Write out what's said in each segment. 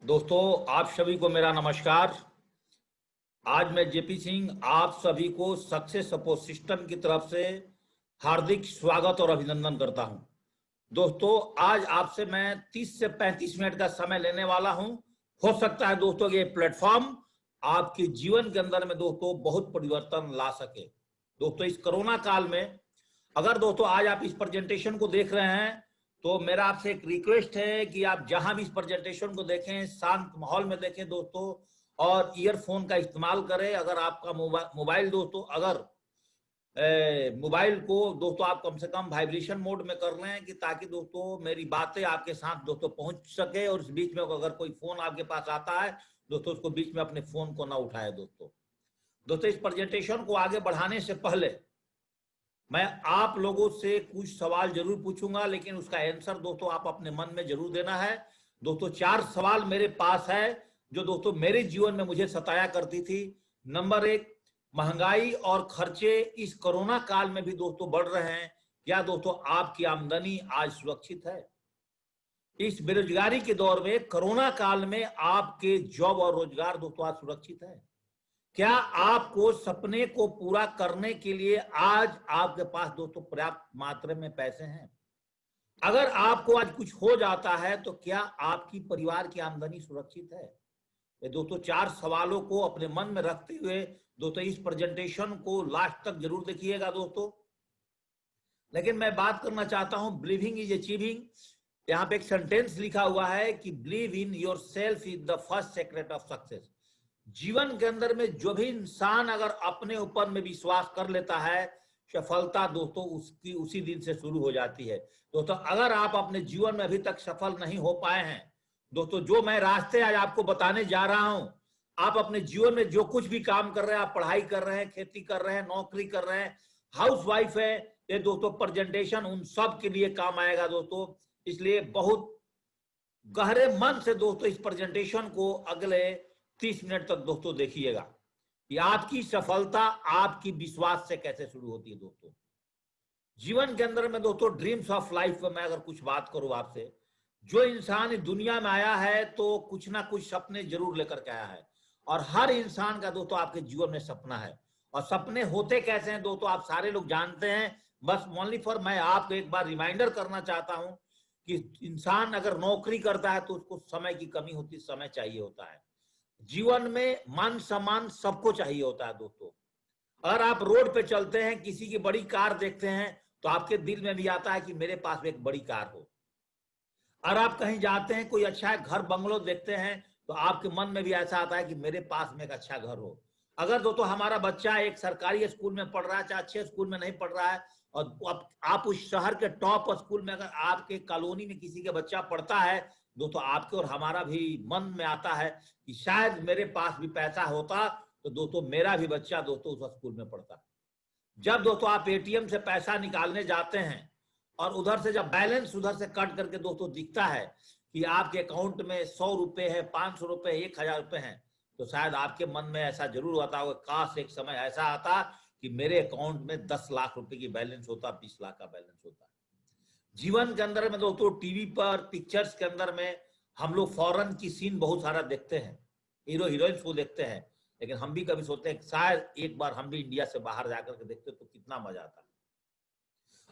दोस्तों, आप सभी को मेरा नमस्कार। आज मैं जेपी सिंह आप सभी को सक्सेस सपोर्ट सिस्टम की तरफ से हार्दिक स्वागत और अभिनंदन करता हूं। दोस्तों, आज आपसे मैं 30 से 35 मिनट का समय लेने वाला हूं। हो सकता है दोस्तों ये प्लेटफॉर्म आपके जीवन के अंदर में दोस्तों बहुत परिवर्तन ला सके। दोस्तों, इस कोरोना काल में अगर दोस्तों आज आप इस प्रेजेंटेशन को देख रहे हैं तो मेरा आपसे एक रिक्वेस्ट है कि आप जहां भी इस प्रेजेंटेशन को देखें शांत माहौल में देखें दोस्तों, और ईयरफोन का इस्तेमाल करें। अगर आपका मोबाइल दोस्तों अगर मोबाइल को दोस्तों आप कम से कम वाइब्रेशन मोड में कर लें कि ताकि दोस्तों मेरी बातें आपके साथ दोस्तों पहुंच सके। और इस बीच में अगर कोई फोन आपके पास आता है दोस्तों उसको बीच में अपने फोन को ना उठाए। दोस्तों इस प्रेजेंटेशन को आगे बढ़ाने से पहले मैं आप लोगों से कुछ सवाल जरूर पूछूंगा, लेकिन उसका आंसर दोस्तों आप अपने मन में जरूर देना है। दोस्तों 4 सवाल मेरे पास है जो दोस्तों मेरे जीवन में मुझे सताया करती थी। नंबर 1, महंगाई और खर्चे इस कोरोना काल में भी दोस्तों बढ़ रहे हैं। क्या दोस्तों आपकी आमदनी आज सुरक्षित है? इस बेरोजगारी के दौर में कोरोना काल में आपके जॉब और रोजगार दोस्तों आज सुरक्षित है? क्या आपको सपने को पूरा करने के लिए आज आपके पास दोस्तों पर्याप्त मात्रा में पैसे हैं? अगर आपको आज कुछ हो जाता है तो क्या आपकी परिवार की आमदनी सुरक्षित है? ये दोस्तों 4 सवालों को अपने मन में रखते हुए दोस्तों इस प्रेजेंटेशन को लास्ट तक जरूर देखिएगा दोस्तों। लेकिन मैं बात करना चाहता हूं, बिलीविंग इज अचीविंग। यहां पे एक सेंटेंस लिखा हुआ है कि believe in your self is the first secret of success. जीवन के अंदर में जो भी इंसान अगर अपने ऊपर में विश्वास कर लेता है, सफलता दोस्तों उसकी उसी दिन से शुरू हो जाती है। दोस्तों अगर आप अपने जीवन में अभी तक सफल नहीं हो पाए हैं दोस्तों, जो मैं रास्ते आज आपको बताने जा रहा हूं, आप अपने जीवन में जो कुछ भी काम कर रहे हैं, आप पढ़ाई कर रहे हैं, खेती कर रहे हैं, नौकरी कर रहे हैं, हाउस वाइफ है, ये दोस्तों प्रेजेंटेशन उन सब के लिए काम आएगा दोस्तों। इसलिए बहुत गहरे मन से दोस्तों इस प्रेजेंटेशन को अगले 30 मिनट तक दोस्तों देखिएगा कि आपकी सफलता आपकी विश्वास से कैसे शुरू होती है। दोस्तों जीवन के अंदर में दोस्तों ड्रीम्स ऑफ लाइफ में मैं अगर कुछ बात करूं आपसे, जो इंसान दुनिया में आया है तो कुछ ना कुछ सपने जरूर लेकर के आया है। और हर इंसान का दोस्तों आपके जीवन में सपना है। और सपने होते कैसे हैं दोस्तों आप सारे लोग जानते हैं। बस ओनली फॉर मैं आपको एक बार रिमाइंडर करना चाहता हूं कि इंसान अगर नौकरी करता है तो उसको समय की कमी होती, समय चाहिए होता है। जीवन में मान सम्मान सबको चाहिए होता है दोस्तों। अगर आप रोड पे चलते हैं, किसी की बड़ी कार देखते हैं तो आपके दिल में भी आता है कि मेरे पास भी एक बड़ी कार हो। और आप कहीं जाते हैं, कोई अच्छा घर बंगलो देखते हैं तो आपके मन में भी ऐसा आता है कि मेरे पास में एक अच्छा घर हो। अगर दोस्तों हमारा बच्चा एक सरकारी स्कूल में पढ़ रहा है, चाहे अच्छे स्कूल में नहीं पढ़ रहा है, और आप उस शहर के टॉप स्कूल में अगर आपके कॉलोनी में किसी का बच्चा पढ़ता है दोस्तों, आपके और हमारा भी मन में आता है कि शायद मेरे पास भी पैसा होता तो दोस्तों मेरा भी बच्चा दोस्तों उस स्कूल में पढ़ता। जब दोस्तों आप एटीएम से पैसा निकालने जाते हैं और उधर से जब बैलेंस उधर से कट करके दोस्तों दिखता है कि आपके अकाउंट में 100 रुपए है, 500 रुपए, 1000 रुपए हैं, तो शायद आपके मन में ऐसा जरूर आता होगा, काश एक समय ऐसा आता कि मेरे अकाउंट में 10 लाख रुपए की बैलेंस होता, 20 लाख का बैलेंस होता। जीवन के अंदर में दोस्तों टीवी पर पिक्चर्स के अंदर में हम लोग फॉरेन की सीन बहुत सारा देखते हैं, हीरो हीरोइंस को देखते हैं, लेकिन हम भी कभी सोचते हैं शायद एक बार हम भी इंडिया से बाहर जाकर के देखते तो कितना मजा आता।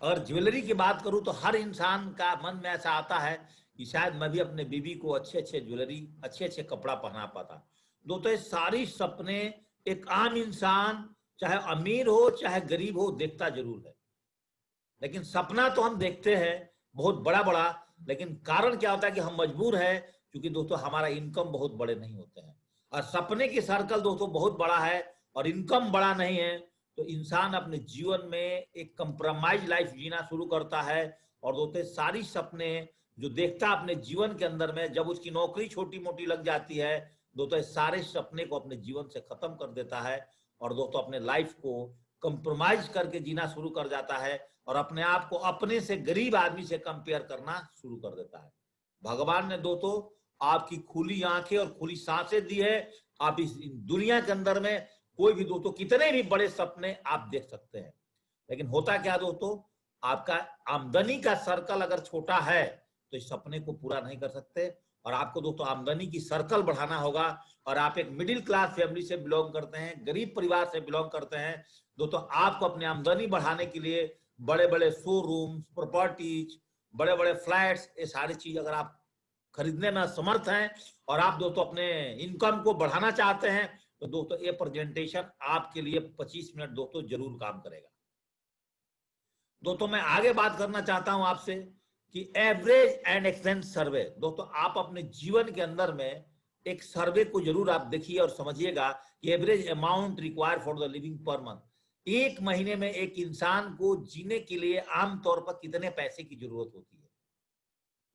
अगर ज्वेलरी की बात करूं तो हर इंसान का मन में ऐसा आता है कि शायद मैं भी अपने बीवी को अच्छे अच्छे ज्वेलरी, अच्छे अच्छे कपड़ा पहना पाता। दोस्तों ये सारी सपने एक आम इंसान चाहे अमीर हो चाहे गरीब हो देखता जरूर है। लेकिन सपना तो हम देखते हैं बहुत बड़ा बड़ा, लेकिन कारण क्या होता है कि हम मजबूर है, क्योंकि दोस्तों हमारा इनकम बहुत बड़े नहीं होते हैं। और सपने की सर्कल दोस्तों बहुत बड़ा है और इनकम बड़ा नहीं है, तो इंसान अपने जीवन में एक कंप्रोमाइज लाइफ जीना शुरू करता है। और दोस्तों सारी सपने जो देखता अपने जीवन के अंदर में, जब उसकी नौकरी छोटी मोटी लग जाती है दोस्तों सारे सपने को अपने जीवन से खत्म कर देता है और दोस्तों अपने लाइफ को कंप्रोमाइज करके जीना शुरू कर जाता है और अपने आप को अपने से गरीब आदमी से कंपेयर करना शुरू कर देता है। भगवान ने दोस्तों आपकी खुली आंखें और खुली सांसें दी है। आप इस दुनिया के अंदर में कोई भी दोस्तों कितने भी बड़े सपने आप देख सकते हैं, लेकिन होता क्या दोस्तों, आपका आमदनी का सर्कल अगर छोटा है तो इस सपने को पूरा नहीं कर सकते। और आपको दोस्तों आमदनी की सर्कल बढ़ाना होगा, और आप एक मिडिल क्लास फैमिली से बिलोंग करते हैं, गरीब परिवार से बिलोंग करते हैं दोस्तों, आपको अपनी आमदनी बढ़ाने के लिए बड़े बड़े शोरूम्स, प्रॉपर्टीज, बड़े बड़े फ्लैट्स, ये सारी चीज अगर आप खरीदने में समर्थ हैं और आप दोस्तों अपने इनकम को बढ़ाना चाहते हैं, तो दोस्तों ये प्रेजेंटेशन आपके लिए 25 मिनट दोस्तों जरूर काम करेगा। दोस्तों मैं आगे बात करना चाहता हूं आपसे कि एवरेज एंड एक्सपेंस सर्वे। दोस्तों आप अपने जीवन के अंदर में एक सर्वे को जरूर आप देखिए और समझिएगा कि average amount required for the living per month, एक महीने में एक इंसान को जीने के लिए आमतौर पर कितने पैसे की जरूरत होती है।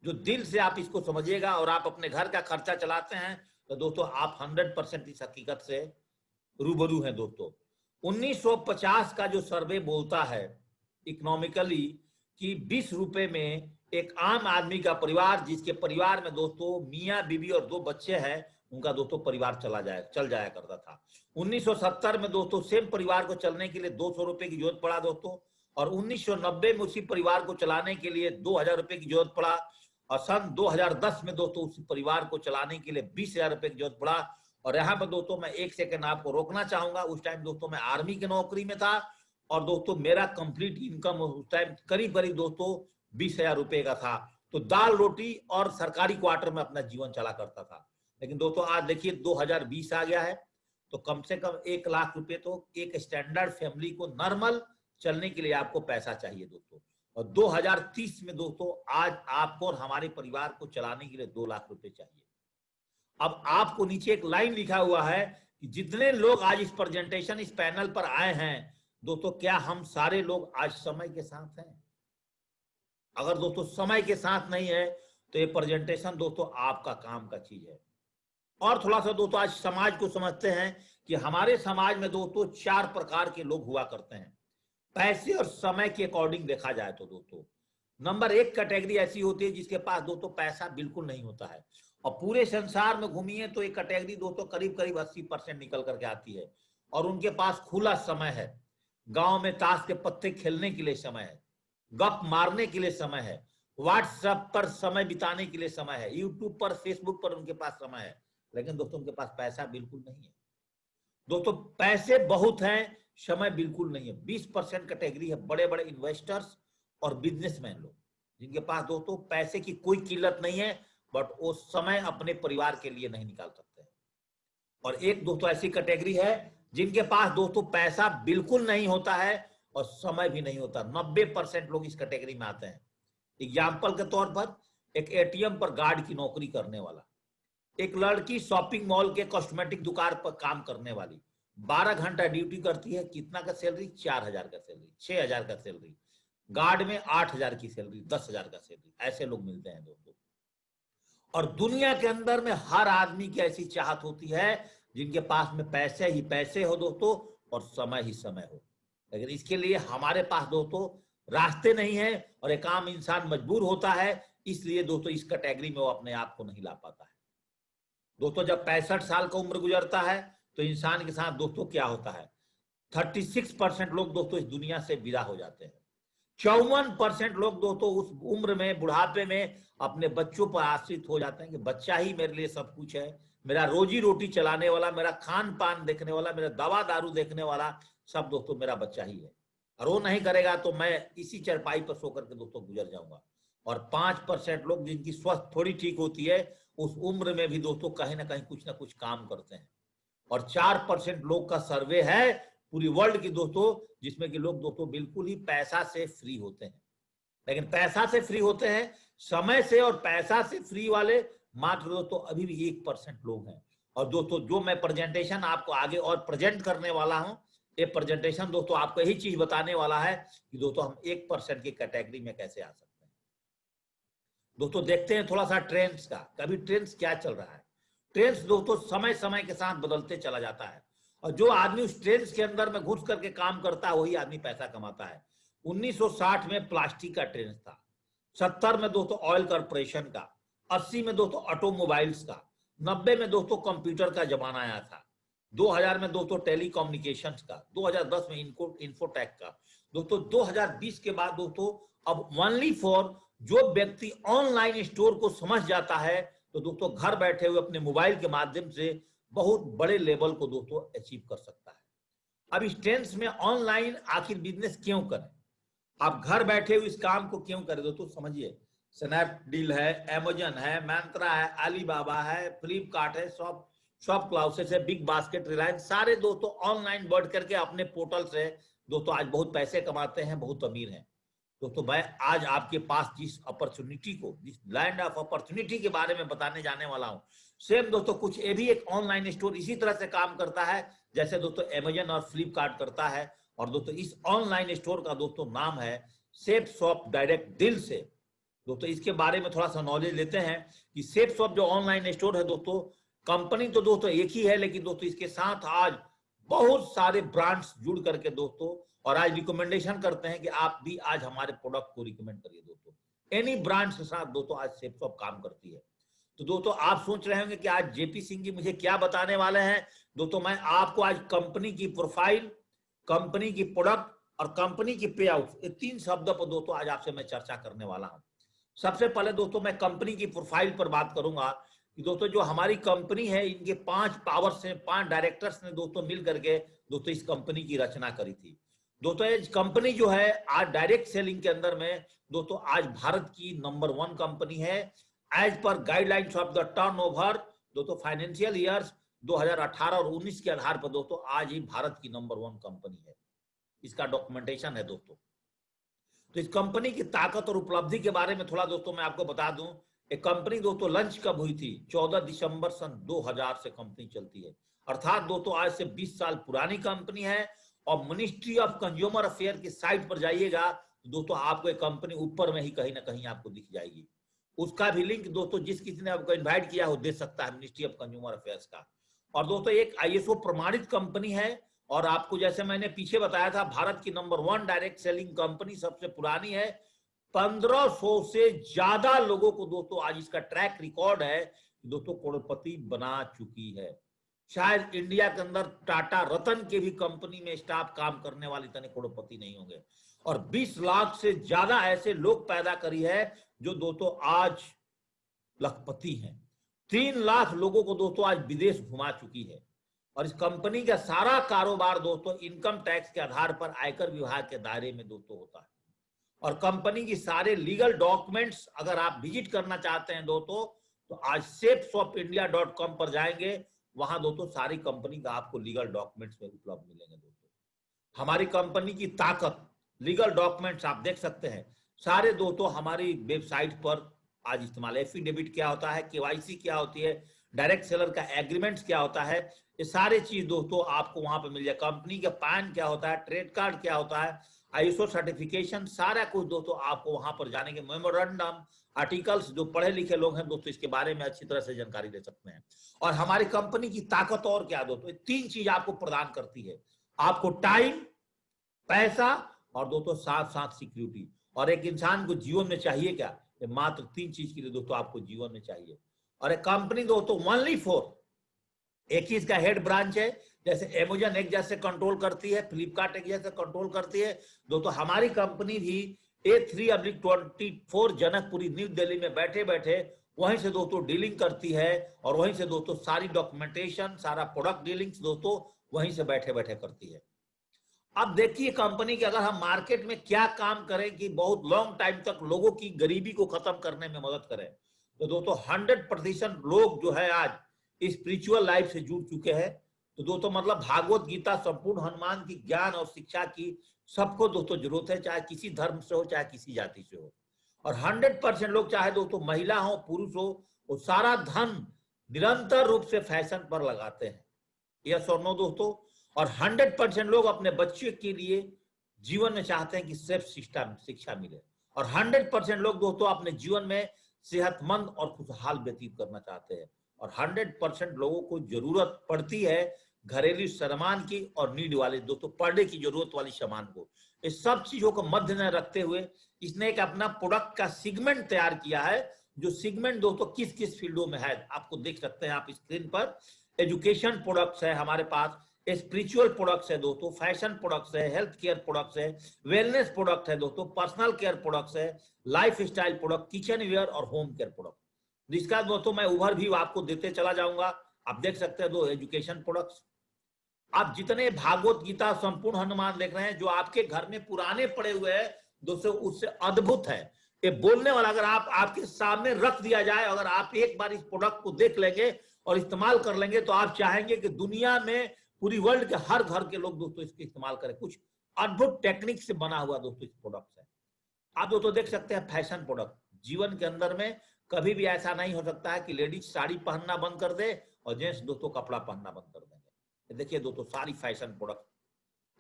जो दिल से आप इसको समझिएगा और आप अपने घर का खर्चा चलाते हैं, तो दोस्तों आप 100% इस हकीकत से रूबरू हैं। दोस्तों 1950 का जो सर्वे बोलता है इकोनॉमिकली कि 20 रुपए में एक आम आदमी का परिवार, जिसके परिवार में दोस्तों मियां बीबी और 2 बच्चे हैं, उनका दोस्तों परिवार चल जाया करता था। 1970 में दोस्तों सेम परिवार को चलने के लिए 200 रुपए की जरूरत पड़ा दोस्तों, और 1990 में उसी परिवार को चलाने के लिए 2000 रुपए की जरूरत पड़ा, और सन 2010 में दोस्तों उस परिवार को चलाने के लिए 20,000 रुपए की जरूरत पड़ा। और यहाँ पर दोस्तों मैं एक सेकंड आपको रोकना चाहूंगा, उस टाइम दोस्तों मैं आर्मी की नौकरी में था, और दोस्तों मेरा कंप्लीट इनकम उस टाइम करीब करीब दोस्तों 20,000 रुपए का था। तो दाल रोटी और सरकारी क्वार्टर में अपना जीवन चला करता था। लेकिन दोस्तों आज देखिए 2020 आ गया है, तो कम से कम 1 लाख रुपए तो एक स्टैंडर्ड फैमिली को नॉर्मल चलने के लिए आपको पैसा चाहिए दोस्तों। और 2030 में दोस्तों आज आपको और हमारे परिवार को चलाने के लिए 2 लाख रुपए चाहिए। अब आपको नीचे एक लाइन लिखा हुआ है कि जितने लोग आज इस प्रेजेंटेशन, इस पैनल पर आए हैं दोस्तों, क्या हम सारे लोग आज समय के साथ हैं? अगर दोस्तों समय के साथ नहीं है तो ये प्रेजेंटेशन दोस्तों आपका काम का चीज है। और थोड़ा सा दोस्तों आज समाज को समझते हैं कि हमारे समाज में दोस्तों 4 प्रकार के लोग हुआ करते हैं, पैसे और समय के अकॉर्डिंग देखा जाए तो। दोस्तों नंबर 1 कैटेगरी ऐसी होती है जिसके पास दोस्तों पैसा बिल्कुल नहीं होता है, और पूरे संसार में घूमिए तो एक कैटेगरी दोस्तों करीब करीब 80% निकल करके आती है, और उनके पास खुला समय है। गांव में ताश के पत्ते खेलने के लिए समय है, गप मारने के लिए समय है, व्हाट्सएप पर समय बिताने के लिए समय है, यूट्यूब पर, फेसबुक पर उनके पास समय है, लेकिन दोस्तों उनके पास पैसा बिल्कुल नहीं है। दोस्तों पैसे बहुत हैं, समय बिल्कुल नहीं है। 20% कैटेगरी है बड़े बड़े इन्वेस्टर्स और बिजनेसमैन लोग, जिनके पास दोस्तों पैसे की कोई किल्लत नहीं है, बट वो समय अपने परिवार के लिए नहीं निकाल सकते। और एक दोस्तों ऐसी कैटेगरी है जिनके पास दोस्तों पैसा बिल्कुल नहीं होता है और समय भी नहीं होता। 90% लोग इस कैटेगरी में आते हैं। एग्जाम्पल के तौर पर एक एटीएम पर गार्ड की नौकरी करने वाला, एक लड़की शॉपिंग मॉल के कॉस्मेटिक दुकान पर काम करने वाली, 12 घंटा ड्यूटी करती है, कितना का सैलरी? 4,000 का सैलरी, 6,000 का सैलरी, गार्ड में 8,000 की सैलरी, 10,000 का सैलरी, ऐसे लोग मिलते हैं दोस्तों। और दुनिया के अंदर में हर आदमी की ऐसी चाहत होती है जिनके पास में पैसे ही पैसे हो दोस्तों और समय ही समय हो, लेकिन इसके लिए हमारे पास दोस्तों रास्ते नहीं है, और एक आम इंसान मजबूर होता है, इसलिए दोस्तों इस कैटेगरी में वो अपने आप को नहीं ला पाता है। दोस्तों जब 65 साल का उम्र गुजरता है तो इंसान के साथ दोस्तों क्या होता है? 36% लोग दोस्तों इस दुनिया से विदा हो जाते हैं। 54% लोग दोस्तों उस उम्र में, बुढ़ापे में अपने बच्चों पर आश्रित हो जाते हैं कि बच्चा ही मेरे लिए सब कुछ है, मेरा रोजी रोटी चलाने वाला, मेरा खान पान देखने वाला, मेरा दवा दारू देखने वाला, सब दोस्तों मेरा बच्चा ही है, और वो नहीं करेगा तो मैं इसी चरपाई पर सो करके दोस्तों गुजर जाऊंगा। और 5% लोग जिनकी स्वास्थ्य थोड़ी ठीक होती है उस उम्र में भी दोस्तों कहीं ना कहीं कुछ ना कुछ काम करते हैं। और 4% लोग का सर्वे है पूरी वर्ल्ड की दोस्तों, जिसमें कि लोग दोस्तों बिल्कुल ही पैसा से फ्री होते हैं। लेकिन पैसा से फ्री होते हैं, समय से और पैसा से फ्री वाले मात्र दोस्तों अभी भी 1% लोग हैं। और दोस्तों जो मैं प्रेजेंटेशन आपको आगे और प्रेजेंट करने वाला हूं, ये प्रेजेंटेशन दोस्तों आपको यही चीज बताने वाला है कि दोस्तों हम 1% की कैटेगरी में कैसे आ सकते हैं। दोस्तों देखते हैं थोड़ा सा ट्रेंड्स का, कभी ट्रेंड्स क्या चल रहा है। ट्रेंड्स दोस्तों समय समय के साथ बदलते चला जाता है, और जो आदमी उस ट्रेंड्स के अंदर में घुस करके काम करता है वही आदमी पैसा कमाता है। 1960 में प्लास्टिक का ट्रेंड था, 70 में दोस्तों ऑयल कॉर्पोरेशन का, 80 में दोस्तों ऑटोमोबाइल्स का, 90 में दोस्तों कंप्यूटर का जमाना आया था, 2000 में दोस्तों टेलीकम्युनिकेशंस का, 2010 में इंफोटेक का। दोस्तों 2020 के बाद दोस्तों अब ओनली फॉर जो व्यक्ति ऑनलाइन स्टोर को समझ जाता है तो दोस्तों घर बैठे हुए अपने मोबाइल के माध्यम से बहुत बड़े लेवल को दोस्तों अचीव कर सकता है। अब इस टेंस में ऑनलाइन आखिर बिजनेस क्यों करें, आप घर बैठे हुए इस काम को क्यों करें दोस्तों, समझिए। स्नैपडील है, अमेजन है, मंत्रा है, अलीबाबा है, फ्लिपकार्ट है, शॉप क्लाउसेस है, बिग बास्केट, रिलायंस, सारे दोस्तों ऑनलाइन बढ़ करके अपने पोर्टल से दोस्तों आज बहुत पैसे कमाते हैं, बहुत अमीर हैं। दोस्तों मैं आज आपके पास जिस अपॉर्चुनिटी को, जिस लैंड ऑफ अपॉर्चुनिटी के बारे में बताने जाने वाला हूं, सेम दोस्तों कुछ ये भी एक ऑनलाइन स्टोर इसी तरह से काम करता है जैसे दोस्तों अमेजन और फ्लिपकार्ट करता है। और दोस्तों इस ऑनलाइन स्टोर का दोस्तों नाम है सेफ शॉप डायरेक्ट दिल से। दोस्तों इसके बारे में थोड़ा सा नॉलेज लेते हैं कि सेफ शॉप जो ऑनलाइन स्टोर है दोस्तों, कंपनी तो दोस्तों एक ही है, लेकिन दोस्तों इसके साथ आज बहुत सारे ब्रांड्स जुड़ करके दोस्तों और आज रिकमेंडेशन करते हैं कि आप भी आज हमारे प्रोडक्ट को रिकमेंड करिए। दोस्तों एनी ब्रांड के साथ दोस्तों आज सेफ शॉप काम करती है। तो दोस्तों आप सोच रहे होंगे कि आज जेपी सिंह जी मुझे क्या बताने वाले हैं। दोस्तों मैं आपको आज कंपनी की प्रोफाइल, कंपनी की प्रोडक्ट और कंपनी की पे आउट, ये 3 शब्दों पर दोस्तों आज आपसे मैं चर्चा करने वाला हूं। सबसे पहले दोस्तों मैं कंपनी की प्रोफाइल पर बात करूंगा कि दोस्तों जो हमारी कंपनी है, इनके 5 पावर्स से 5 डायरेक्टर्स ने दोस्तों मिल करके दोस्तों इस कंपनी की रचना करी थी। दोस्तों ये कंपनी जो है आज डायरेक्ट सेलिंग के अंदर में दोस्तों आज भारत की नंबर 1 कंपनी है as per guidelines of the turnover. दोस्तों फाइनेंशियल ईयर्स 2018 और 19 के आधार पर दोस्तों आज ही भारत की नंबर 1 कंपनी है, इसका डॉक्यूमेंटेशन है दोस्तों। तो इस कंपनी की ताकत और उपलब्धि के बारे में थोड़ा दोस्तों मैं आपको बता दूं। एक कंपनी दोस्तों लंच कब हुई थी, 14 दिसंबर सन 2000 से कंपनी चलती है, अर्थात दोस्तों आज से 20 साल पुरानी कंपनी है। और मिनिस्ट्री ऑफ कंज्यूमर अफेयर की साइट पर जाइएगा तो दोस्तों आपको एक कंपनी ऊपर में ही कहीं ना कहीं आपको दिख जाएगी, उसका भी लिंक दोस्तों जिस किसी ने आपको इन्वाइट किया हो दे सकता है, मिनिस्ट्री ऑफ कंज्यूमर अफेयर्स का। और दोस्तों एक आईएसओ प्रमाणित कंपनी है और आपको जैसे मैंने पीछे बताया था भारत की नंबर 1 डायरेक्ट सेलिंग कंपनी, सबसे पुरानी है। 1500 से ज्यादा लोगों को दोस्तों आज इसका ट्रैक रिकॉर्ड है, दोस्तों करोड़पति बना चुकी है। शायद इंडिया के अंदर टाटा रतन के भी कंपनी में स्टाफ काम करने वाले इतने करोड़पति नहीं होंगे। और 20 लाख से ज्यादा ऐसे लोग पैदा करी है जो दोस्तों आज लखपति हैं। 3 लाख लोगों को दोस्तों आज विदेश घुमा चुकी है। और इस कंपनी का सारा कारोबार दोस्तों इनकम टैक्स के आधार पर आयकर विभाग के दायरे में दोस्तों होता है। और कंपनी की सारे लीगल डॉक्यूमेंट्स अगर आप विजिट करना चाहते हैं दोस्तों तो आज safeshopindia.com पर जाएंगे, वहां दोस्तों सारी कंपनी का आपको लीगल डॉक्यूमेंट्स में उपलब्ध मिलेंगे। दोस्तों हमारी कंपनी की ताकत, लीगल डॉक्यूमेंट्स आप देख सकते हैं सारे दोस्तों हमारी वेबसाइट पर आज इस्तेमाल। एफिडेविट क्या होता है, केवाईसी क्या होती है, डायरेक्ट सेलर का एग्रीमेंट क्या होता है, ये सारे चीज दोस्तों आपको वहां पर मिल जाए। कंपनी का पैन क्या होता है, ट्रेड कार्ड क्या होता है, आईएसओ सर्टिफिकेशन, सारा कुछ दोस्तों आपको वहां पर जाने के मेमोरेंडम आर्टिकल्स, जो पढ़े लिखे लोग हैं दोस्तों इसके बारे में अच्छी तरह से जानकारी ले सकते हैं। और हमारी कंपनी की ताकत और क्या दोस्तों, 3 चीज आपको प्रदान करती है, आपको टाइम, पैसा और दोस्तों साथ साथ सिक्योरिटी। और एक इंसान को जीवन में चाहिए क्या, ये मात्र 3 चीज के लिए दोस्तों आपको जीवन में चाहिए। और एक कंपनी दोस्तों ओनली फॉर एक ही इसका हेड ब्रांच है, जैसे अमेजन एक जैसे कंट्रोल करती है, फ्लिपकार्ट एक जैसे कंट्रोल करती है, दोस्तों हमारी कंपनी भी A3/24 जनकपुरी न्यू दिल्ली में बैठे बैठे वहीं से दोस्तों डीलिंग करती है। और वहीं से दोस्तों सारी डॉक्यूमेंटेशन, सारा प्रोडक्ट डीलिंग्स दोस्तों वहीं से बैठे बैठे करती है। अब देखिए कंपनी के अगर हम मार्केट में क्या काम करें कि बहुत लॉन्ग टाइम तक लोगों की गरीबी को खत्म करने में मदद करें, तो दोस्तों 100% लोग जो है आज स्पिरिचुअल लाइफ से जुड़ चुके हैं। तो दोस्तों मतलब भागवत गीता, संपूर्ण हनुमान की ज्ञान और शिक्षा की सबको दोस्तों जरूरत है, चाहे किसी धर्म से हो चाहे किसी जाति से हो। और 100% लोग चाहे दोस्तों महिला हो पुरुष हो, वो सारा धन निरंतर रूप से फैशन पर लगाते हैं, यस और नो दोस्तों। और 100% लोग अपने बच्चे के लिए जीवन में चाहते हैं कि सिर्फ शिक्षा मिले। और 100% लोग दोस्तों अपने जीवन में सेहतमंद और खुशहाल व्यतीत करना चाहते हैं। और 100% लोगों को जरूरत पड़ती है घरेलू सामान की और नीड वाले दोस्तों पढ़ने की जरूरत वाली सामान को। इस सब चीजों को मध्य में रखते हुए इसने एक अपना प्रोडक्ट का सेगमेंट तैयार किया है, जो सेगमेंट दोस्तों किस किस फील्डों में है आपको देख सकते हैं आप स्क्रीन पर। एजुकेशन प्रोडक्ट्स है हमारे पास, स्पिरिचुअल प्रोडक्ट्स है दोस्तों, फैशन प्रोडक्ट्स है, हेल्थ केयर प्रोडक्ट्स है, वेलनेस प्रोडक्ट है दोस्तों, पर्सनल केयर प्रोडक्ट्स है, lifestyle product, kitchenware और होम केयर प्रोडक्ट। जिसका दोस्तों मैं उभर भी आपको देते चला जाऊंगा। आप देख सकते हैं दो एजुकेशन प्रोडक्ट्स, आप जितने भागवत गीता संपूर्ण हनुमान देख रहे हैं जो आपके घर में पुराने पड़े हुए हैं दोस्तों, उससे अद्भुत है ये बोलने वाला। अगर आप आपके सामने रख दिया जाए, अगर आप एक बार इस प्रोडक्ट को देख लेंगे और इस्तेमाल कर लेंगे तो आप चाहेंगे कि दुनिया में पूरी वर्ल्ड के हर घर के लोग दोस्तों इसके इस्तेमाल करें। कुछ अद्भुत टेक्निक से बना हुआ दोस्तों इस प्रोडक्ट है। आप दोस्तों देख सकते हैं फैशन प्रोडक्ट, जीवन के अंदर में कभी भी ऐसा नहीं हो सकता है कि लेडीज साड़ी पहनना बंद कर दे और जेंट्स दोस्तों कपड़ा पहनना बंद कर देंगे। देखिए दोस्तों सारी फैशन प्रोडक्ट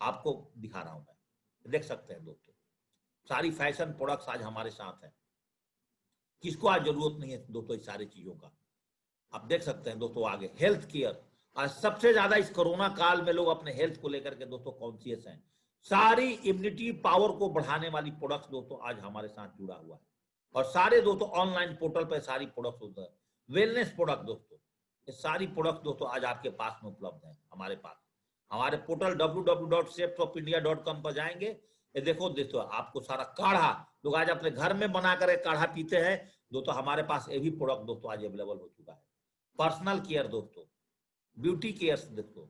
आपको दिखा रहा हूं मैं, देख सकते हैं दोस्तों सारी फैशन प्रोडक्ट्स आज हमारे साथ हैं। किसको आज जरूरत नहीं है दोस्तों इस सारी चीजों का। आप देख सकते हैं दोस्तों आगे हेल्थ केयर, आज सबसे ज्यादा इस कोरोना काल में लोग अपने हेल्थ को लेकर के दोस्तों कॉन्शियस हैं। सारी इम्यूनिटी पावर को बढ़ाने वाली प्रोडक्ट्स दोस्तों आज हमारे साथ जुड़ा हुआ है और सारे दोस्तों ऑनलाइन पोर्टल पर सारी प्रोडक्ट्स होता है। वेलनेस प्रोडक्ट दोस्तों, ये सारी प्रोडक्ट दोस्तों आज आपके पास में उपलब्ध है हमारे पास। हमारे पोर्टल www.shapesofIndia.com पर जाएंगे, ये देखो दोस्तों आपको सारा काढ़ा लोग आज अपने घर में बनाकर काढ़ा पीते हैं दोस्तों, हमारे पास ये भी प्रोडक्ट दोस्तों आज अवेलेबल हो चुका है। पर्सनल केयर दोस्तों, ब्यूटी केयर दोस्तों,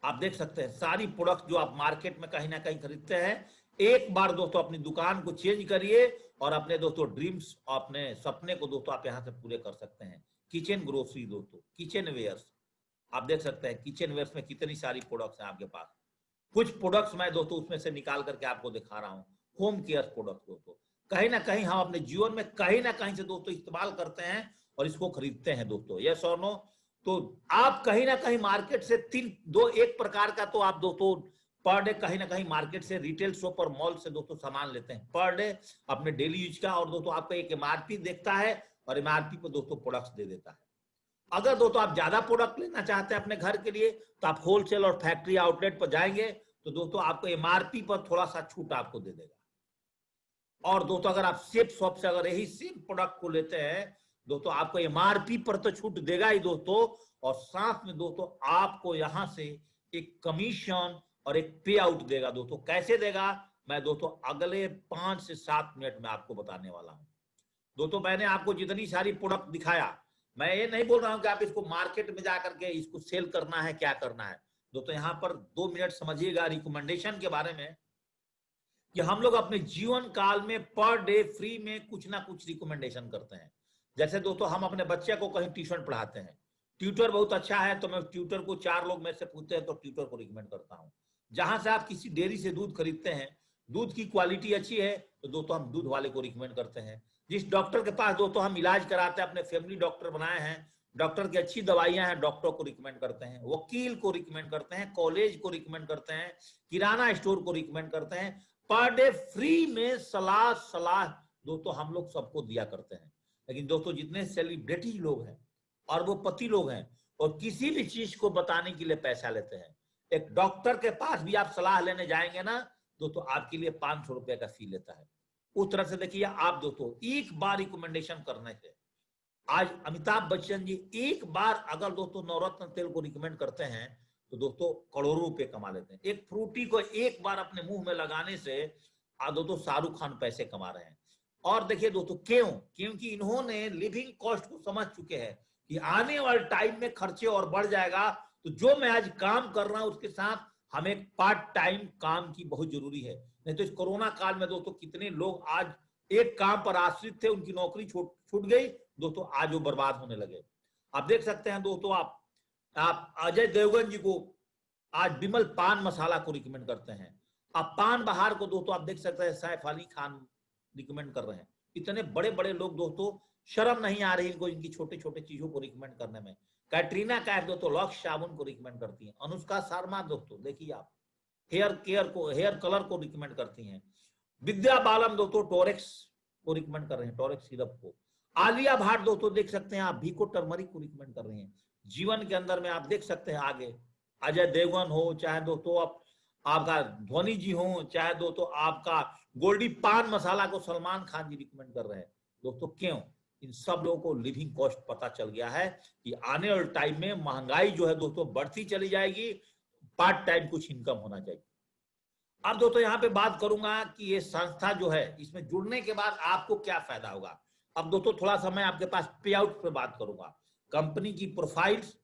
आप देख सकते हैं सारी प्रोडक्ट जो आप मार्केट में कहीं ना कहीं खरीदते हैं, एक बार दोस्तों अपनी दुकान को चेंज करिए और अपने दोस्तों ड्रीम्स, अपने सपने को दोस्तों आप यहां से पूरे कर सकते हैं। किचन ग्रोसरी दोस्तों, किचन वेयर्स, आप देख सकते हैं किचन वेयर्स में कितनी सारी प्रोडक्ट्स हैं आपके पास। कुछ प्रोडक्ट्स मैं दोस्तों उसमें से निकाल करके आपको दिखा रहा हूँ। होम केयर प्रोडक्ट दोस्तों, कहीं ना कहीं हम अपने जीवन में कहीं ना कहीं से दोस्तों इस्तेमाल करते हैं और इसको खरीदते हैं दोस्तों, यस और नो। तो आप कहीं ना कहीं मार्केट से एक प्रकार का तो आप दोस्तों पर डे कहीं ना कहीं मार्केट से, रिटेल शॉप और मॉल से दोस्तों सामान लेते हैं पर डे अपने डेली यूज का, और दोस्तों आपको एक एमआरपी देखता है और एमआरपी पर दोस्तों प्रोडक्ट्स दे देता है। अगर दोस्तों आप ज्यादा प्रोडक्ट लेना चाहते हैं अपने घर के लिए तो आप होलसेल और फैक्ट्री आउटलेट पर जाएंगे तो दोस्तों आपको एमआरपी पर थोड़ा सा छूट आपको दे देगा। और दोस्तों अगर आप सेफ शॉप से अगर यही सेम प्रोडक्ट को लेते हैं दोस्तों, आपको एमआरपी पर तो छूट देगा ही दोस्तों, और साथ में दोस्तों आपको यहां से एक कमीशन और एक पे आउट देगा दोस्तों। कैसे देगा मैं दोस्तों अगले 5 से 7 मिनट में आपको बताने वाला हूं। दोस्तों मैंने आपको जितनी सारी प्रोडक्ट दिखाया, मैं ये नहीं बोल रहा हूं कि आप इसको मार्केट में जाकर के इसको सेल करना है, क्या करना है दोस्तों। यहां पर 2 मिनट समझिएगा रिकमेंडेशन के बारे में कि हम लोग अपने जीवन काल में पर डे फ्री में कुछ ना कुछ रिकमेंडेशन करते हैं। जैसे दोस्तों हम अपने बच्चे को कहीं ट्यूशन पढ़ाते हैं, ट्यूटर बहुत अच्छा है तो मैं ट्यूटर को 4 लोग मेरे से पूछते हैं तो ट्यूटर को रिकमेंड करता हूं। जहां से आप किसी डेयरी से दूध खरीदते हैं, दूध की क्वालिटी अच्छी है तो दोस्तों हम दूध वाले को रिकमेंड करते हैं। जिस डॉक्टर के पास दोस्तों हम इलाज कराते हैं, अपने फैमिली डॉक्टर बनाए हैं, डॉक्टर की अच्छी दवाइयां हैं, डॉक्टर को रिकमेंड करते हैं, वकील को रिकमेंड करते हैं, कॉलेज को रिकमेंड करते हैं, किराना स्टोर को रिकमेंड करते हैं। पर डे फ्री में सलाह दोस्तों हम लोग सबको दिया करते हैं। लेकिन दोस्तों जितने सेलिब्रिटी लोग हैं और वो पति लोग हैं और किसी भी चीज को बताने के लिए पैसा लेते हैं, एक डॉक्टर के पास भी आप सलाह लेने जाएंगे ना दोस्तों आपके लिए 500 रुपए का फी लेता है। उस तरह से देखिए आप दोस्तों एक बार रिकमेंडेशन करने से, आज अमिताभ बच्चन जी एक बार अगर दोस्तों नवरत्न तेल को रिकमेंड करते हैं तो दोस्तों करोड़ों रुपए कमा लेते हैं। एक फ्रूटी को एक बार अपने मुंह में लगाने से आज दोस्तों शाहरुख खान पैसे कमा रहे हैं। और देखिए दोस्तों क्योंकि इन्होंने लिविंग कॉस्ट को समझ चुके हैं कि आने वाले टाइम में खर्चे और बढ़ जाएगा, तो जो मैं आज काम कर रहा हूं उसके साथ हमें पार्ट टाइम काम की बहुत जरूरी है। नहीं तो इस कोरोना काल में दोस्तों कितने लोग आज एक काम पर आश्रित थे, उनकी नौकरी छूट गई दोस्तों, आज वो बर्बाद होने लगे। आप देख सकते हैं दोस्तों आप अजय देवगन जी को आज विमल पान मसाला को रिकमेंड करते हैं। आप पान बहार को दोस्तों आप देख सकते हैं सैफ अली खान रिकमेंड कर रहे हैं। इतने बड़े बड़े लोग दोस्तों, शर्म नहीं आ रही इनको इनकी छोटे छोटे चीजों को रिकमेंड करने में। कैटरीना कैफ दोस्तों लक्स साबुन को रिकमेंड करती हैं। अनुष्का शर्मा दोस्तों देखिए आप हेयर केयर को, हेयर कलर को रिकमेंड करती हैं। विद्या बालन दोस्तों टोरेक्स को रिकमेंड कर रहे हैं, टोरेक्स सिरप को। आलिया भट्ट दोस्तों देख सकते हैं आप भीको टर्मरिक को रिकमेंड कर रहे हैं। जीवन के अंदर में आप देख सकते हैं आगे अजय देवगन हो, चाहे दोस्तों आपका धोनी जी हो, चाहे दोस्तों आपका गोल्डी पान मसाला को सलमान खान जी रिकमेंड कर रहे हैं दोस्तों। क्यों? इन सब लोगों को लिविंग कॉस्ट पता चल गया है कि आने वाले टाइम में महंगाई जो है दोस्तों बढ़ती चली जाएगी, पार्ट टाइम कुछ इनकम होना चाहिए। अब दोस्तों यहाँ पे बात करूंगा कि ये संस्था जो है इसमें जुड़ने के बाद आपको क्या फायदा होगा। अब दोस्तों थोड़ा सा मैं आपके पास पे आउट पे बात करूंगा। कंपनी की प्रोफाइल्स,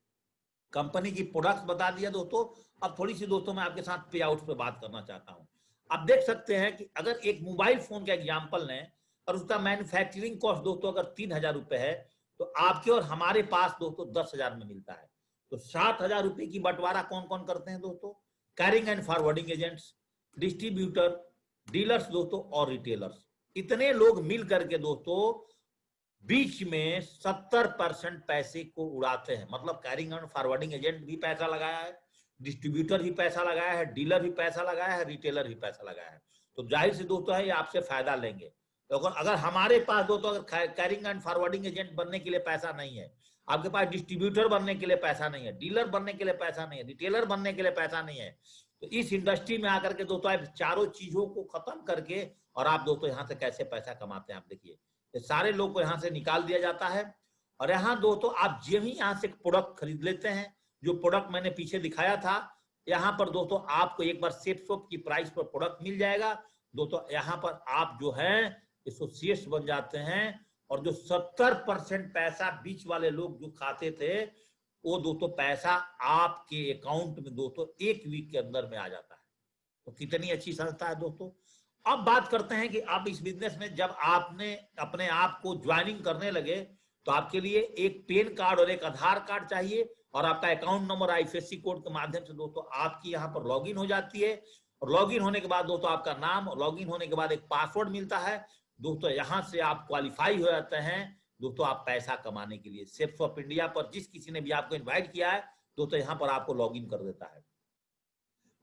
कंपनी की प्रोडक्ट्स बता दिया दोस्तों। अब थोड़ी सी दोस्तों मैं आपके साथ पे आउट पे बात करना चाहता हूं। आप देख सकते हैं कि अगर एक मोबाइल फोन का एग्जांपल लें और उसका मैन्युफैक्चरिंग कॉस्ट दोस्तों अगर 3,000 रुपए है, तो आपके और हमारे पास दोस्तों 10,000 में मिलता है। तो 7,000 रुपए की बंटवारा कौन कौन करते हैं दोस्तों? Carrying and forwarding agents, distributor, dealers दोस्तों और रिटेलर्स। इतने लोग मिल करके दोस्तों बीच में 70% पैसे को उड़ाते हैं। मतलब कैरिंग एंड फॉरवर्डिंग एजेंट भी पैसा लगाया है, डिस्ट्रीब्यूटर भी पैसा लगाया है, डीलर भी पैसा लगाया है, रिटेलर भी पैसा लगाया है। तो जाहिर से दोस्तों है ये आपसे फायदा लेंगे। तो अगर हमारे पास दोस्तों अगर कैरिंग एंड फॉरवर्डिंग एजेंट बनने के लिए पैसा नहीं है, आपके पास डिस्ट्रीब्यूटर बनने के लिए पैसा नहीं है, डीलर बनने के लिए पैसा नहीं है, रिटेलर बनने के लिए पैसा नहीं है, तो इस इंडस्ट्री में आकर के दोस्तों आप चारों चीजों को खत्म करके और आप दोस्तों यहाँ से कैसे पैसा कमाते हैं आप देखिए। सारे लोग को यहाँ से निकाल दिया जाता है और यहाँ दोस्तों आप जब ही यहाँ से प्रोडक्ट खरीद लेते हैं, जो प्रोडक्ट मैंने पीछे दिखाया था, यहाँ पर दोस्तों आपको एक बार सेट शॉप की प्राइस पर प्रोडक्ट मिल जाएगा दोस्तों। यहाँ पर आप जो है एसोसिएट्स बन जाते हैं और जो 70% पैसा बीच वाले लोग जो खाते थे, वो दोस्तों पैसा आपके अकाउंट में दोस्तों 1 वीक के अंदर में आ जाता है। तो कितनी अच्छी संस्था है दोस्तों। अब बात करते हैं कि आप इस बिजनेस में जब आपने अपने आप को ज्वाइनिंग करने लगे, तो आपके लिए एक पैन कार्ड और एक आधार कार्ड चाहिए और आपका अकाउंट नंबर आईएफएससी कोड के माध्यम से दोस्तों आपकी यहाँ पर लॉगिन हो जाती है। और लॉगिन होने के बाद दोस्तों आपका नाम, लॉगिन होने के बाद एक पासवर्ड मिलता है दोस्तों। यहाँ से आप क्वालिफाई हो जाते हैं दोस्तों आप पैसा कमाने के लिए। सेफ्स ऑफ इंडिया पर जिस किसी ने भी आपको इन्वाइट किया है दोस्तों, यहाँ पर आपको लॉगिन कर देता है।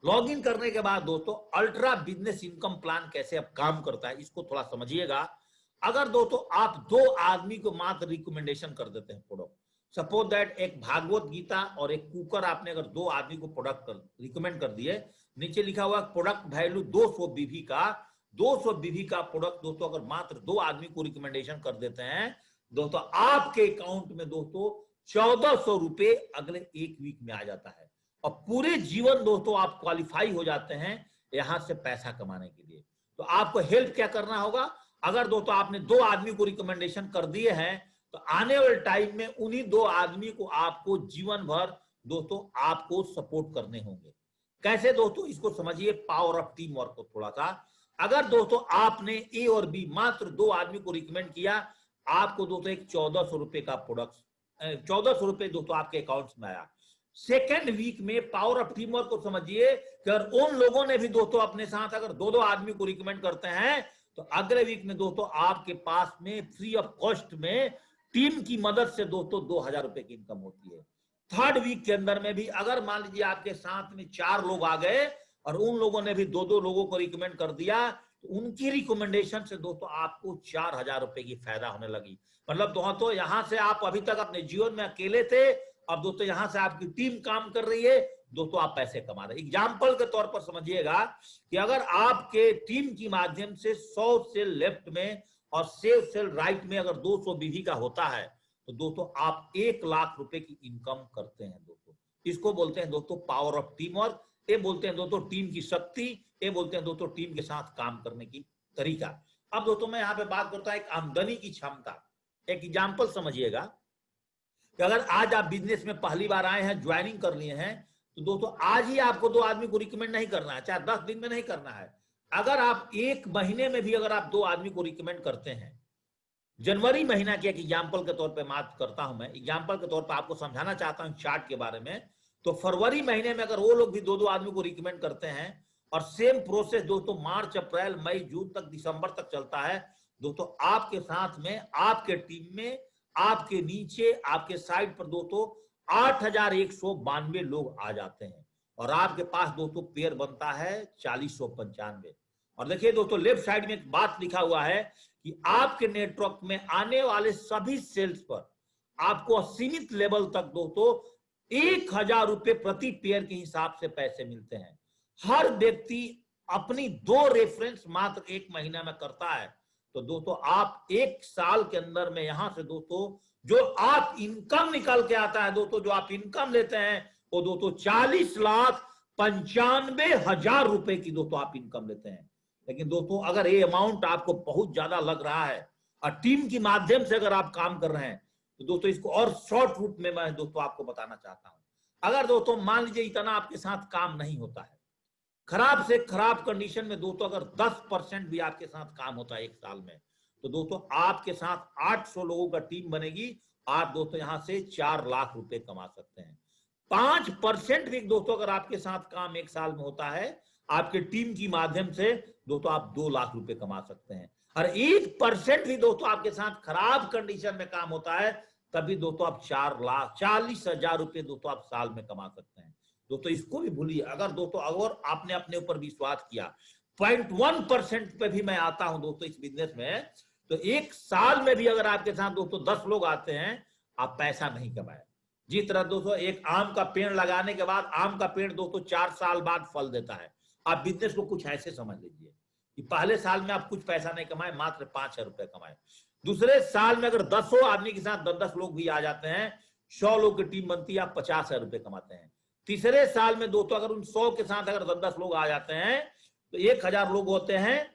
लॉगिन करने के बाद दोस्तों अल्ट्रा बिजनेस इनकम प्लान कैसे अब काम करता है इसको थोड़ा समझिएगा। अगर दोस्तों आप 2 आदमी को मात्र रिकमेंडेशन कर देते हैं प्रोडक्ट, सपोज दैट एक भागवत गीता और एक कुकर आपने अगर 2 आदमी को प्रोडक्ट रिकमेंड कर दिए, नीचे लिखा हुआ प्रोडक्ट वैल्यू 200 बीवी का, 200 बीवी का प्रोडक्ट दोस्तों अगर मात्र 2 आदमी को रिकमेंडेशन कर देते हैं दोस्तों, आपके अकाउंट में दोस्तों 1400 रुपए अगले 1 वीक में आ जाता है और पूरे जीवन दोस्तों आप क्वालिफाई हो जाते हैं यहां से पैसा कमाने के लिए। तो आपको हेल्प क्या करना होगा? अगर दोस्तों आपने 2 आदमी को रिकमेंडेशन कर दिए हैं, तो आने वाले टाइम में उन्हीं 2 आदमी को आपको जीवन भर दोस्तों आपको सपोर्ट करने होंगे। कैसे दोस्तों? इसको समझिए, पावर ऑफ टीम वर्क को थोड़ा सा। अगर दोस्तों आपने ए और बी मात्र 2 आदमी को रिकमेंड किया, आपको दोस्तों एक 1400 रुपए का प्रोडक्ट, 1400 रुपए दोस्तों आपके अकाउंट में आया। सेकेंड वीक में पावर ऑफ टीम वर्क को समझिए कि अगर उन लोगों ने भी दोस्तों अपने साथ अगर 2-2 आदमी को रिकमेंड करते हैं, तो अगले वीक में दोस्तों आपके पास में फ्री ऑफ कॉस्ट में टीम की मदद से दोस्तों 2000 रुपए की इनकम होती है। थर्ड वीक के अंदर में भी अगर मान लीजिए आपके साथ में 4 लोग आ गए और उन लोगों ने भी 2-2 लोगों को रिकमेंड कर दिया, तो उनकी रिकमेंडेशन से दोस्तों आपको 4000 रुपए की फायदा होने लगी। मतलब दोस्तों यहां से आप अभी तक अपने जीवन में अकेले थे, अब दोस्तों यहां से आपकी टीम काम कर रही है दोस्तों, आप पैसे कमा रहे हैं। एग्जाम्पल के तौर पर समझिएगा कि अगर आपके टीम की माध्यम से 100 सेल लेफ्ट में और 100 सेल राइट में अगर 200 बीवी का होता है, तो दोस्तों आप 1 लाख रुपए की इनकम करते हैं दोस्तों। इसको बोलते हैं दोस्तों पावर ऑफ टीम वर्क। ये बोलते हैं दोस्तों टीम की शक्ति, ये बोलते हैं दोस्तों टीम के साथ काम करने की तरीका। अब दोस्तों मैं यहाँ पे बात करता हूं एक आमदनी की क्षमता। एक एग्जाम्पल समझिएगा कि अगर आज आप बिजनेस में पहली बार आए हैं, ज्वाइनिंग कर लिए हैं, तो दोस्तों आज ही आपको 2 आदमी को रिकमेंड नहीं करना है, चाहे 10 दिन में नहीं करना है। अगर आप 1 महीने में भी अगर आप 2 आदमी को रिकमेंड करते हैं, जनवरी महीना के एक एग्जाम्पल के तौर पे बात करता हूं मैं, एग्जाम्पल के तौर पे आपको समझाना चाहता हूं चार्ट के बारे में। तो फरवरी महीने में अगर वो लोग भी 2-2 आदमी को रिकमेंड करते हैं और सेम प्रोसेस दोस्तों मार्च, अप्रैल, मई, जून तक, दिसंबर तक चलता है दोस्तों, आपके साथ में, आपके टीम में, आपके नीचे, आपके साइड पर दोस्तों 8192 लोग आ जाते हैं और आपके पास दोस्तों पेयर बनता है 4095। और देखिए दोस्तों लेफ्ट साइड में एक बात लिखा हुआ है कि आपके नेटवर्क में आने वाले सभी सेल्स पर आपको असीमित लेवल तक दोस्तों 1000 रुपए प्रति पेयर के हिसाब से पैसे मिलते हैं। हर व्यक्ति अपनी 2 रेफरेंस मात्र 1 महीना में करता है। तो दोस्तों आप 1 साल के अंदर में यहां से दोस्तों जो आप इनकम निकल के आता है दोस्तों, जो आप इनकम लेते हैं वो दोस्तों 40,95,000 रुपए की दोस्तों आप इनकम लेते हैं। लेकिन दोस्तों अगर ये अमाउंट आपको बहुत ज्यादा लग रहा है, और टीम के माध्यम से अगर आप काम कर रहे हैं तो दोस्तों इसको और शॉर्ट रूट में मैं दोस्तों आपको बताना चाहता हूं। अगर दोस्तों मान लीजिए इतना आपके साथ काम नहीं होता है, खराब से खराब कंडीशन में दोस्तों अगर 10% भी आपके साथ काम होता है एक साल में, तो दोस्तों आपके साथ 800 लोगों का टीम बनेगी। आप दोस्तों यहां से 4 लाख रुपए कमा सकते हैं। 5% भी दोस्तों अगर आपके साथ काम एक साल में होता है आपके टीम की माध्यम से, दोस्तों आप 2 लाख रुपए कमा सकते हैं। और 1% भी दोस्तों आपके साथ खराब कंडीशन में काम होता है, तभी दोस्तों आप 4,40,000 रुपए दोस्तों आप साल में कमा सकते हैं। दोस्तों इसको भी भूलिए। अगर दोस्तों अगर आपने अपने ऊपर विश्वास किया, 0.1% पे भी मैं आता हूं दोस्तों इस बिजनेस में, तो एक साल में भी अगर आपके साथ दोस्तों 10 लोग आते हैं, आप पैसा नहीं कमाए। जिस तरह दोस्तों एक आम का पेड़ लगाने के बाद आम का पेड़ दोस्तों 4 साल बाद फल देता है, आप बिजनेस को कुछ ऐसे समझ लीजिए कि पहले साल में आप कुछ पैसा नहीं कमाए, मात्र 5,000 रुपए कमाए। दूसरे साल में अगर 10 आदमी के साथ 10-10 लोग भी आ जाते हैं, 100 लोग की टीम बनती है, आप 50,000 रुपए कमाते हैं। तीसरे साल में दोस्तों अगर उन 100 के साथ अगर 10-10 लोग आ जाते हैं तो 1,000 लोग होते हैं,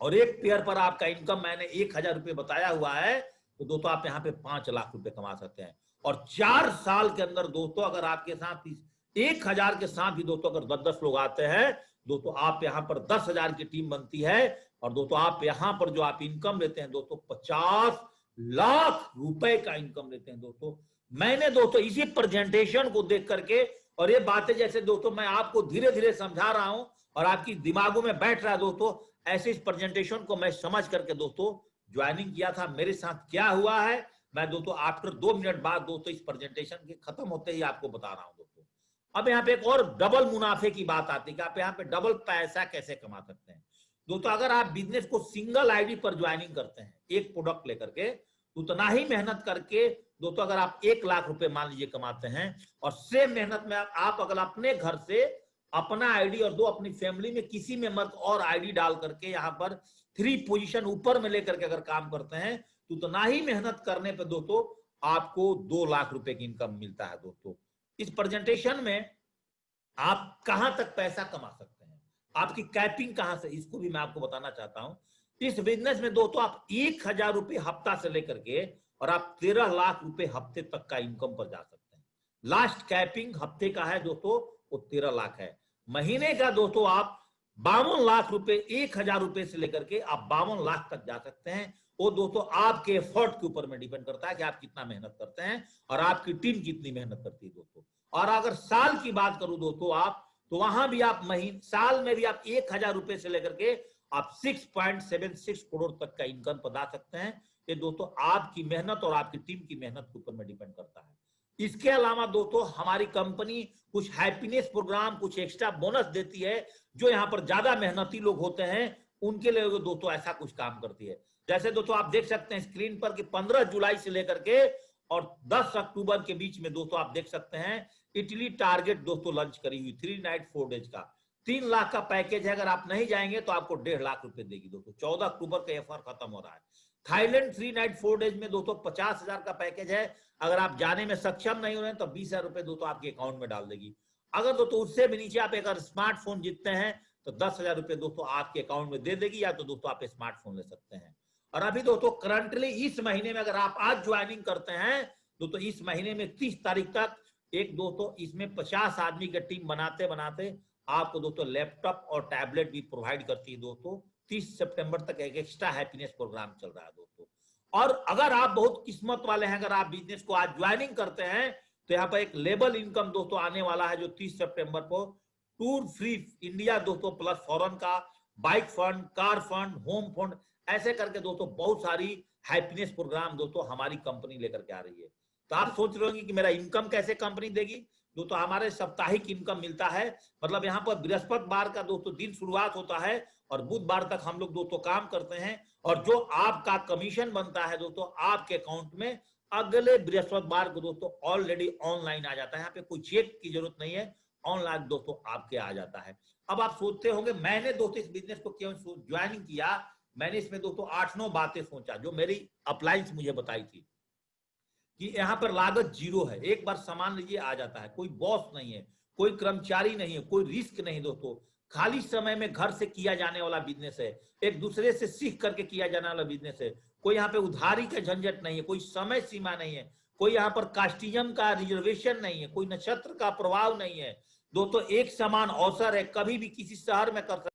और एक पेयर पर आपका इनकम मैंने 1,000 रुपए बताया हुआ है, तो दोस्तों आप यहाँ पे 5 लाख रुपए कमा सकते हैं। और 4 साल के अंदर दोस्तों अगर आपके साथ 1,000 के साथ भी दोस्तों अगर 10-10 लोग आते हैं, दोस्तों आप यहाँ पर 10,000 की टीम बनती है। और दोस्तों आप यहाँ पर जो आप इनकम लेते हैं दोस्तों 50 लाख रुपए का इनकम लेते हैं। दोस्तों मैंने दोस्तों इसी प्रेजेंटेशन को देख करके, और ये बातें जैसे दोस्तों मैं आपको धीरे धीरे समझा रहा हूं और आपकी दिमागों में बैठ रहा है दोस्तों, ऐसे इस प्रेजेंटेशन को मैं समझ करके दोस्तों ज्वाइनिंग किया था। मेरे साथ क्या हुआ है मैं दोस्तों आफ्टर 2 मिनट बाद दोस्तों इस प्रेजेंटेशन के खत्म होते ही आपको बता रहा हूं दोस्तों। अब यहाँ पे एक और डबल मुनाफे की बात आती है कि आप यहाँ पे डबल पैसा कैसे कमा सकते हैं। दोस्तों अगर आप बिजनेस को सिंगल आईडी पर ज्वाइनिंग करते हैं, एक प्रोडक्ट लेकर के, उतना ही मेहनत करके दोस्तों अगर आप 1 लाख रुपए मान लीजिए कमाते हैं, और सेम मेहनत में आप अगर अपने घर से अपना आईडी और 2 अपनी फैमिली में किसी मेंबर और आईडी डाल करके यहाँ पर 3 पोजीशन ऊपर में लेकर के अगर काम करते हैं, तो उतना ही मेहनत करने पे दोस्तों आपको 2 लाख रुपए की इनकम मिलता है। दोस्तों इस प्रेजेंटेशन में आप कहां तक पैसा कमा सकते हैं, आपकी कैपिंग कहां से, इसको भी मैं आपको बताना चाहता हूं। इस बिजनेस में दोस्तों आप 1,000 रुपए हफ्ता से लेकर के और आप 13 लाख रुपए हफ्ते तक का इनकम पर जा सकते हैं। लास्ट कैपिंग हफ्ते का है दोस्तों, वो 13 लाख है। महीने का दोस्तों आप 52 लाख रुपए, 1,000 रुपए से लेकर के आप 52 लाख तक जा सकते हैं। वो दोस्तों आपके एफर्ट के ऊपर में डिपेंड करता है कि आप कितना मेहनत करते हैं और आपकी टीम कितनी मेहनत करती है दोस्तों। और अगर साल की बात करूं दोस्तों आप, तो वहां भी आप साल में भी आप 1,000 रुपए से लेकर के आप 6.76 करोड़ तक का इनकम बता सकते हैं। ये दोस्तों आपकी मेहनत और आपकी टीम की मेहनत के ऊपर में डिपेंड करता है। इसके अलावा दोस्तों हमारी कंपनी कुछ हैप्पीनेस प्रोग्राम, कुछ एक्स्ट्रा बोनस देती है, जो यहाँ पर ज्यादा मेहनती लोग होते हैं उनके लिए दोस्तों ऐसा कुछ काम करती है। जैसे दोस्तों आप देख सकते हैं स्क्रीन पर कि 15 जुलाई से लेकर के और 10 अक्टूबर के बीच में दोस्तों आप देख सकते हैं इटली टारगेट दोस्तों लॉन्च करी हुई 3 नाइट 4 डेज का 3 लाख का पैकेज है। अगर आप नहीं जाएंगे तो आपको 1.5 लाख रुपए देगी दोस्तों। 14 अक्टूबर का ऑफर खत्म हो रहा है। थाईलैंड 3 नाइट 4 डेज में दोस्तों 50,000 का पैकेज है। अगर आप जाने में सक्षम नहीं हो रहे हैं तो 20,000 रुपए दोस्तों आपके अकाउंट में डाल देगी। अगर दोस्तों उससे भी नीचे आप एक स्मार्टफोन जीतते हैं तो 10,000 रुपए दोस्तों आपके अकाउंट में दे देगी, या तो दोस्तों आप स्मार्टफोन ले सकते हैं। और अभी दोस्तों करंटली इस महीने में अगर आप आज ज्वाइनिंग करते हैं दोस्तों, इस महीने में 30 तारीख तक एक दोस्तों इसमें 50 आदमी की टीम बनाते बनाते आपको दोस्तों लैपटॉप और टैबलेट भी प्रोवाइड करती है दोस्तों। 30 सितंबर तक एक एक्स्ट्रा हैप्पीनेस प्रोग्राम चल रहा है दोस्तों। और अगर आप बहुत किस्मत वाले हैं, अगर आप बिजनेस को आज ज्वाइनिंग करते हैं तो यहाँ पर एक लेबल इनकम दोस्तों आने वाला है, जो 30 सितंबर को टूर फ्री इंडिया दोस्तों प्लस फॉरेन का bike fund, car fund, home fund, ऐसे करके दोस्तों बहुत सारी हैप्पीनेस प्रोग्राम दोस्तों हमारी कंपनी लेकर के आ रही है। तो आप सोच रहे होंगे कि मेरा इनकम कैसे कंपनी देगी। दोस्तों हमारे साप्ताहिक इनकम मिलता है, मतलब यहाँ पर बृहस्पतिवार का दोस्तों दिन शुरुआत होता है और बुधवार तक हम लोग दोस्तों काम करते हैं, और जो आपका कमीशन बनता है दोस्तों आपके अकाउंट में अगले बृहस्पतिवार को दोस्तों ऑलरेडी ऑनलाइन आ जाता है। यहाँ पे कोई चेक की जरूरत नहीं है, ऑनलाइन दोस्तों आपके आ जाता है। अब आप सोचते होंगे मैंने दोस्तों इस बिजनेस को क्यों ज्वाइनिंग किया। मैंने इसमें दोस्तों 8-9 बातें सोचा जो मेरी अप्लायंस मुझे बताई थी कि यहाँ पर लागत 0 है। एक बार सामान लीजिए आ जाता है, कोई बॉस नहीं है, कोई कर्मचारी नहीं है, कोई रिस्क नहीं दोस्तों। खाली समय में घर से किया जाने वाला बिजनेस है, एक दूसरे से सीख करके किया जाने वाला बिजनेस है। कोई यहाँ पे उधारी का झंझट नहीं है, कोई समय सीमा नहीं है, कोई यहाँ पर कास्टिज्म का रिजर्वेशन नहीं है, कोई नक्षत्र का प्रभाव नहीं है। दोस्तों एक समान अवसर है, कभी भी किसी शहर में कर